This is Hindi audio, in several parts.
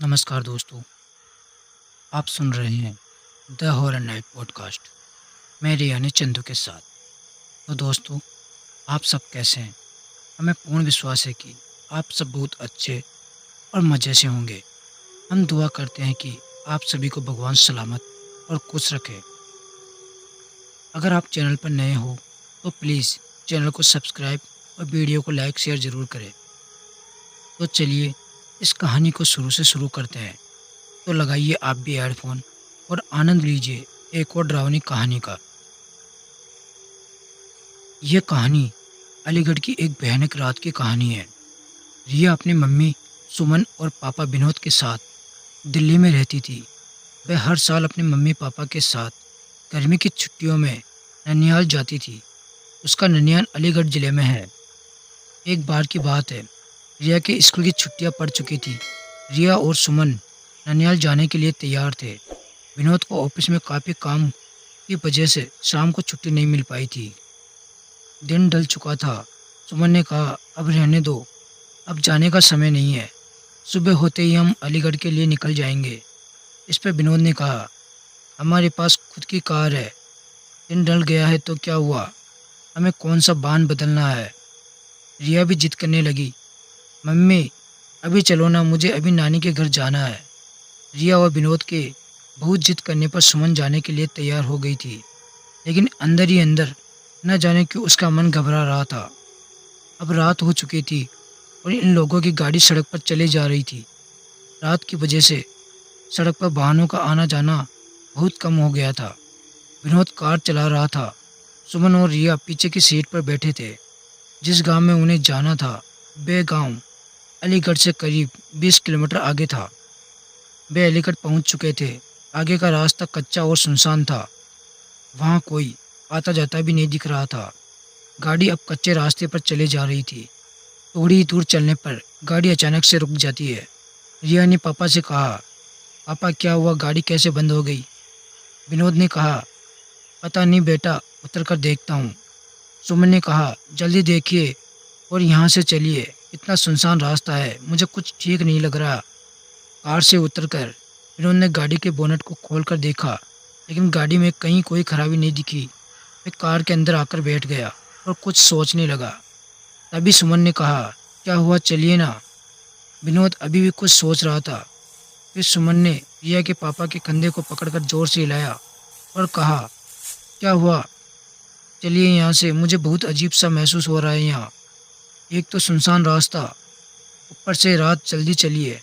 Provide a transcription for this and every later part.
नमस्कार दोस्तों, आप सुन रहे हैं द हॉरर नाइट पॉडकास्ट मेरे यानी चंदू के साथ। तो दोस्तों, आप सब कैसे हैं? हमें पूर्ण विश्वास है कि आप सब बहुत अच्छे और मज़े से होंगे। हम दुआ करते हैं कि आप सभी को भगवान सलामत और खुश रखे। अगर आप चैनल पर नए हो तो प्लीज़ चैनल को सब्सक्राइब और वीडियो को लाइक शेयर ज़रूर करें। तो चलिए इस कहानी को शुरू से शुरू करते हैं। तो लगाइए आप भी हेडफोन और आनंद लीजिए एक और डरावनी कहानी का। यह कहानी अलीगढ़ की एक भयानक रात की कहानी है। रिया अपनी मम्मी सुमन और पापा विनोद के साथ दिल्ली में रहती थी। वह हर साल अपने मम्मी पापा के साथ गर्मी की छुट्टियों में ननिहाल जाती थी। उसका ननिहाल अलीगढ़ ज़िले में है। एक बार की बात है, रिया के स्कूल की छुट्टियां पड़ चुकी थी। रिया और सुमन ननिहाल जाने के लिए तैयार थे। विनोद को ऑफिस में काफ़ी काम की वजह से शाम को छुट्टी नहीं मिल पाई थी। दिन ढल चुका था। सुमन ने कहा, अब रहने दो, अब जाने का समय नहीं है। सुबह होते ही हम अलीगढ़ के लिए निकल जाएंगे। इस पर विनोद ने कहा, हमारे पास खुद की कार है। दिन ढल गया है तो क्या हुआ, हमें कौन सा बांध बदलना है। रिया भी जिद करने लगी, मम्मी अभी चलो ना, मुझे अभी नानी के घर जाना है। रिया और विनोद के बहुत जिद करने पर सुमन जाने के लिए तैयार हो गई थी, लेकिन अंदर ही अंदर न जाने क्यों उसका मन घबरा रहा था। अब रात हो चुकी थी और इन लोगों की गाड़ी सड़क पर चली जा रही थी। रात की वजह से सड़क पर वाहनों का आना जाना बहुत कम हो गया था। विनोद कार चला रहा था। सुमन और रिया पीछे की सीट पर बैठे थे। जिस गांव में उन्हें जाना था, वह गांव अलीगढ़ से करीब 20 किलोमीटर आगे था। वे अलीगढ़ पहुंच चुके थे। आगे का रास्ता कच्चा और सुनसान था। वहां कोई आता जाता भी नहीं दिख रहा था। गाड़ी अब कच्चे रास्ते पर चले जा रही थी। थोड़ी ही दूर चलने पर गाड़ी अचानक से रुक जाती है। रिया ने पापा से कहा, पापा क्या हुआ, गाड़ी कैसे बंद हो गई? विनोद ने कहा, पता नहीं बेटा, उतर कर देखता हूँ। सुमन ने कहा, जल्दी देखिए और यहाँ से चलिए, इतना सुनसान रास्ता है, मुझे कुछ ठीक नहीं लग रहा। कार से उतरकर विनोद ने गाड़ी के बोनट को खोलकर देखा, लेकिन गाड़ी में कहीं कोई खराबी नहीं दिखी। वह कार के अंदर आकर बैठ गया और कुछ सोचने लगा। तभी सुमन ने कहा, क्या हुआ, चलिए ना। विनोद अभी भी कुछ सोच रहा था। फिर सुमन ने रिया के पापा के कंधे को पकड़कर जोर से हिलाया और कहा, क्या हुआ, चलिए यहाँ से, मुझे बहुत अजीब सा महसूस हो रहा है यहाँ। एक तो सुनसान रास्ता, ऊपर से रात, जल्दी चलिए।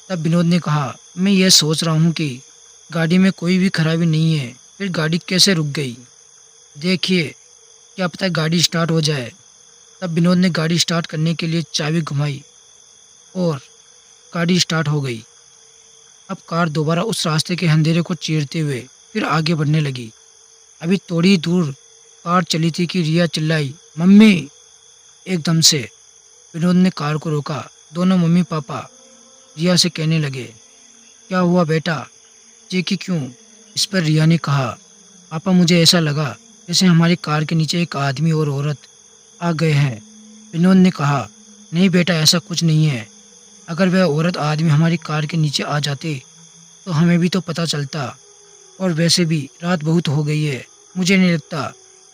तब विनोद ने कहा, मैं यह सोच रहा हूँ कि गाड़ी में कोई भी खराबी नहीं है, फिर गाड़ी कैसे रुक गई? देखिए, क्या पता गाड़ी स्टार्ट हो जाए। तब विनोद ने गाड़ी स्टार्ट करने के लिए चाबी घुमाई और गाड़ी स्टार्ट हो गई। अब कार दोबारा उस रास्ते के अंधेरे को चीरते हुए फिर आगे बढ़ने लगी। अभी थोड़ी दूर कार चली थी कि रिया चिल्लाई, मम्मी। एकदम से विनोद ने कार को रोका। दोनों मम्मी पापा रिया से कहने लगे, क्या हुआ बेटा, चीखी क्यों? इस पर रिया ने कहा, पापा मुझे ऐसा लगा जैसे हमारी कार के नीचे एक आदमी और औरत आ गए हैं। विनोद ने कहा, नहीं बेटा, ऐसा कुछ नहीं है। अगर वह औरत आदमी हमारी कार के नीचे आ जाते तो हमें भी तो पता चलता, और वैसे भी रात बहुत हो गई है, मुझे नहीं लगता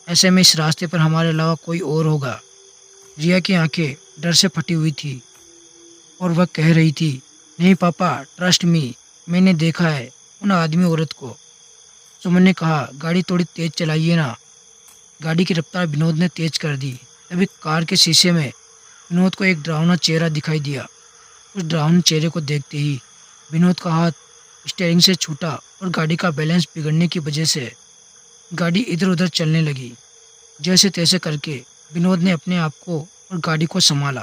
ऐसे में इस रास्ते पर हमारे अलावा कोई और होगा। रिया की आंखें डर से फटी हुई थी और वह कह रही थी, नहीं पापा, ट्रस्ट मी, मैंने देखा है उन आदमी औरत को। सुमन ने कहा, गाड़ी थोड़ी तेज चलाइए ना। गाड़ी की रफ्तार विनोद ने तेज कर दी। तभी कार के शीशे में विनोद को एक डरावना चेहरा दिखाई दिया। उस डरावने चेहरे को देखते ही विनोद का हाथ स्टीयरिंग से छूटा और गाड़ी का बैलेंस बिगड़ने की वजह से गाड़ी इधर उधर चलने लगी। जैसे तैसे करके विनोद ने अपने आप को और गाड़ी को संभाला।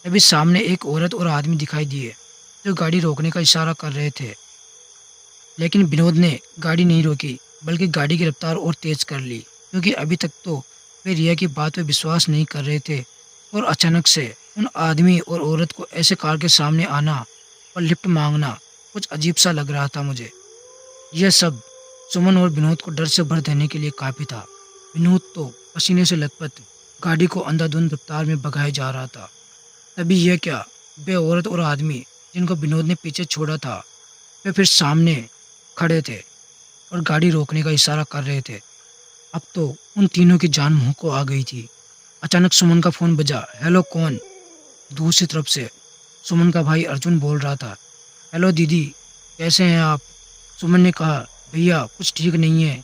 तभी सामने एक औरत और आदमी दिखाई दिए जो गाड़ी रोकने का इशारा कर रहे थे, लेकिन विनोद ने गाड़ी नहीं रोकी, बल्कि गाड़ी की रफ्तार और तेज कर ली, क्योंकि अभी तक तो वे रिया की बात पर विश्वास नहीं कर रहे थे। और अचानक से उन आदमी और औरत को ऐसे कार के सामने आना और लिफ्ट मांगना कुछ अजीब सा लग रहा था मुझे। यह सब सुमन और विनोद को डर से भर देने के लिए काफ़ी था। विनोद तो पसीने से लथपथ गाड़ी को अंधाधुंध रफ्तार में भगाए जा रहा था। तभी यह क्या, वे औरत और आदमी जिनको विनोद ने पीछे छोड़ा था, वे फिर सामने खड़े थे और गाड़ी रोकने का इशारा कर रहे थे। अब तो उन तीनों की जान मुंह को आ गई थी। अचानक सुमन का फोन बजा। हेलो, कौन? दूसरी तरफ से सुमन का भाई अर्जुन बोल रहा था। हेलो दीदी, कैसे हैं आप? सुमन ने कहा, भैया कुछ ठीक नहीं है,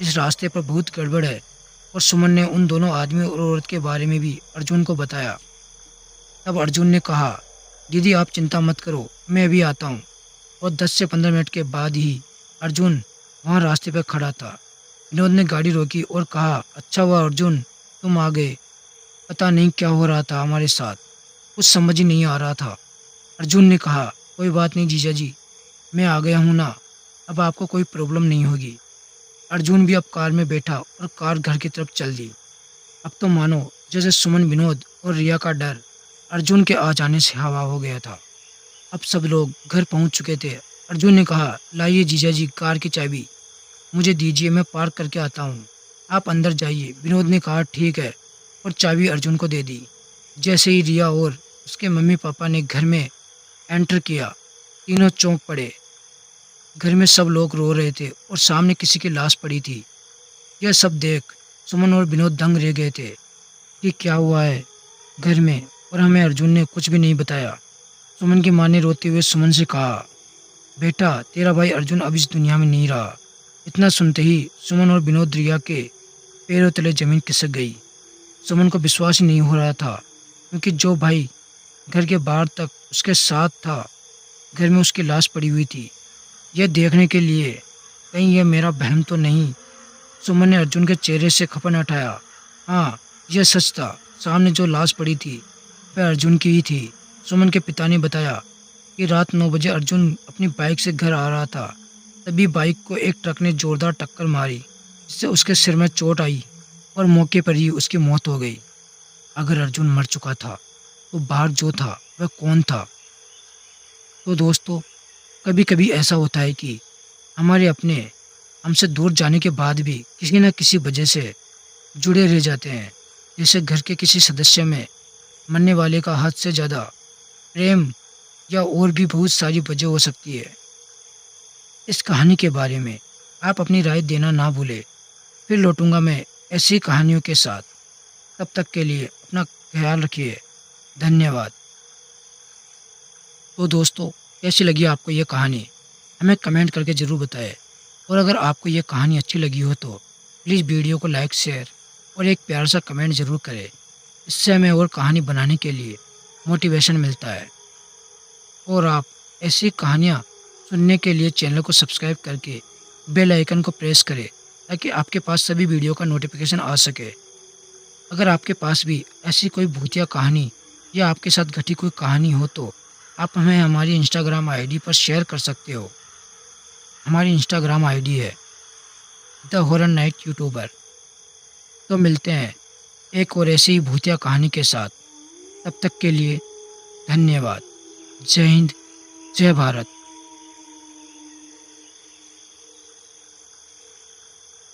इस रास्ते पर बहुत गड़बड़ है। और सुमन ने उन दोनों आदमी और औरत के बारे में भी अर्जुन को बताया। तब अर्जुन ने कहा, दीदी आप चिंता मत करो, मैं अभी आता हूँ। और 10 से 15 मिनट के बाद ही अर्जुन वहाँ रास्ते पर खड़ा था। विनोद ने गाड़ी रोकी और कहा, अच्छा हुआ अर्जुन तुम आ गए, पता नहीं क्या हो रहा था हमारे साथ, कुछ समझ ही नहीं आ रहा था। अर्जुन ने कहा, कोई बात नहीं जीजा जी, मैं आ गया हूँ ना, अब आपको कोई प्रॉब्लम नहीं होगी। अर्जुन भी अब कार में बैठा और कार घर की तरफ चल दी। अब तो मानो जैसे सुमन, विनोद और रिया का डर अर्जुन के आ जाने से हवा हो गया था। अब सब लोग घर पहुंच चुके थे। अर्जुन ने कहा, लाइए जीजा जी कार की चाबी मुझे दीजिए, मैं पार्क करके आता हूँ, आप अंदर जाइए। विनोद ने कहा, ठीक है, और चाबी अर्जुन को दे दी। जैसे ही रिया और उसके मम्मी पापा ने घर में एंटर किया, तीनों चौंक पड़े। घर में सब लोग रो रहे थे और सामने किसी की लाश पड़ी थी। यह सब देख सुमन और विनोद दंग रह गए थे कि क्या हुआ है घर में, और हमें अर्जुन ने कुछ भी नहीं बताया। सुमन की मां ने रोते हुए सुमन से कहा, बेटा तेरा भाई अर्जुन अब इस दुनिया में नहीं रहा। इतना सुनते ही सुमन और विनोद रिया के पैरों तले जमीन खिसक गई। सुमन को विश्वास ही नहीं हो रहा था, क्योंकि जो भाई घर के बाहर तक उसके साथ था, घर में उसकी लाश पड़ी हुई थी। यह देखने के लिए कहीं यह मेरा बहन तो नहीं। सुमन ने अर्जुन के चेहरे से खपन हटाया। हाँ, यह सच था, सामने जो लाश पड़ी थी वह अर्जुन की ही थी। सुमन के पिता ने बताया कि रात 9 बजे अर्जुन अपनी बाइक से घर आ रहा था, तभी बाइक को एक ट्रक ने जोरदार टक्कर मारी, जिससे उसके सिर में चोट आई और मौके पर ही उसकी मौत हो गई। अगर अर्जुन मर चुका था तो बाहर जो था वह कौन था? तो दोस्तों, कभी कभी ऐसा होता है कि हमारे अपने हमसे दूर जाने के बाद भी किसी न किसी वजह से जुड़े रह जाते हैं। जैसे घर के किसी सदस्य में मरने वाले का हद से ज़्यादा प्रेम, या और भी बहुत सारी वजह हो सकती है। इस कहानी के बारे में आप अपनी राय देना ना भूलें। फिर लौटूंगा मैं ऐसी कहानियों के साथ। तब तक के लिए अपना ख्याल रखिए। धन्यवाद। तो दोस्तों, कैसी लगी आपको ये कहानी? हमें कमेंट करके ज़रूर बताएं। और अगर आपको ये कहानी अच्छी लगी हो तो प्लीज़ वीडियो को लाइक, शेयर और एक प्यारा सा कमेंट ज़रूर करें। इससे हमें और कहानी बनाने के लिए मोटिवेशन मिलता है। और आप ऐसी कहानियाँ सुनने के लिए चैनल को सब्सक्राइब करके बेल आइकन को प्रेस करें, ताकि आपके पास सभी वीडियो का नोटिफिकेशन आ सके। अगर आपके पास भी ऐसी कोई भूतिया कहानी या आपके साथ घटी कोई कहानी हो तो आप हमें हमारी इंस्टाग्राम आईडी पर शेयर कर सकते हो। हमारी इंस्टाग्राम आईडी है द हॉरर नाइट यूट्यूबर। तो मिलते हैं एक और ऐसी ही भूतिया कहानी के साथ। तब तक के लिए धन्यवाद। जय हिंद, जय भारत।